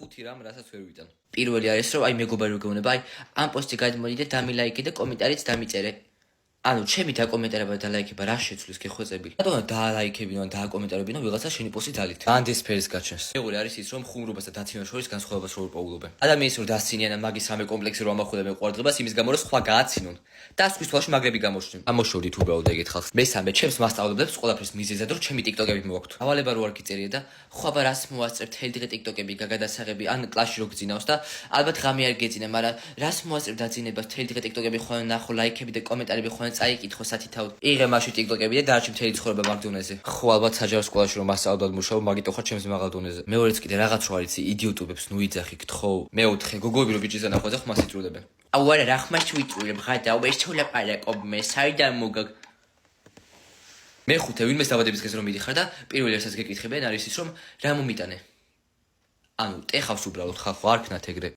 5 რამ, რასაც ვერ ვიტან. პირველი არის, რომ აი მეგობარი რო გეუბნება, აი ამ პოსტი გადმოდი და დამილაიკე და კომენტარიც დამიწერე. ანუ ჩემი დაკომენტარება და ლაიქება რა შეცვლის გეხვეწები. რატომ დაალაიქებინო ან დააკომენტარებინო ვიღაცა შენი პოსტი დალით. ანდეს ფერის გაჩენს. მეორე არის ის, რომ ხუმრობას და დაცინებას შორის განსხვავებას რო პოულობენ. ადამიანის რო დასცინიან ან მაგის რამე კომპლექსი რო ამახვილებენ ყურადღებას იმის გამო რომ სხვა გააცინონ. და სხვის თვალში მაგრები გამოჩნდნენ. ამოშორდით უბრალოდ ეგეთ ხალხს. მესამე, ჩემს მასწავლებლებს ყველაფრის მიზეზად რომ ჩემი ტიკტოკები მოვაქვთ. ავალება რო არ გიწერია და ხო აბა რას მოასწრებ თელი დღე ტიკტოკები გაგადასაღები ან კლასში რო გძინავს და ალბათ ღამე არ გეძინა, მაგრამ რას მოასწრებ დაძინებას თელი დღე ტიკტოკები ხოლმე ნახო, ლაიქები და კომენტარები ხოლმე წაიკითხო სათითაოდ. იღე მაშინ ტიკტოკები და დაარჩი მთელი ცხოვრება მაგ დონეზე. ხო ალბათ საჯარო სკოლაში რომ მასწავლებლად მუშაობ, მაგიტო ხარ ჩემს მაღალ დონეზე. მეორეც კიდე რაღაც რო არის იდიოტობებს ნუ იძახი გთხოვ. მეოთხე გოგოები რო ბიჭის ანახვაზე ხმას იწრულებენ. აუ არა რა ხმას ვიწრულებ ღადაო ეს თუ ლაპარაკობ მე საიდან მოგაგ მეხუთე ვინმეს დაბადების დღეს რომ მიდიხარ და პირველი რასაც გეკითხებიან არის ის რომ რა მომიტანე ანუ ტეხავს უბრალოდ ხალხო არ ქნათ ეგრე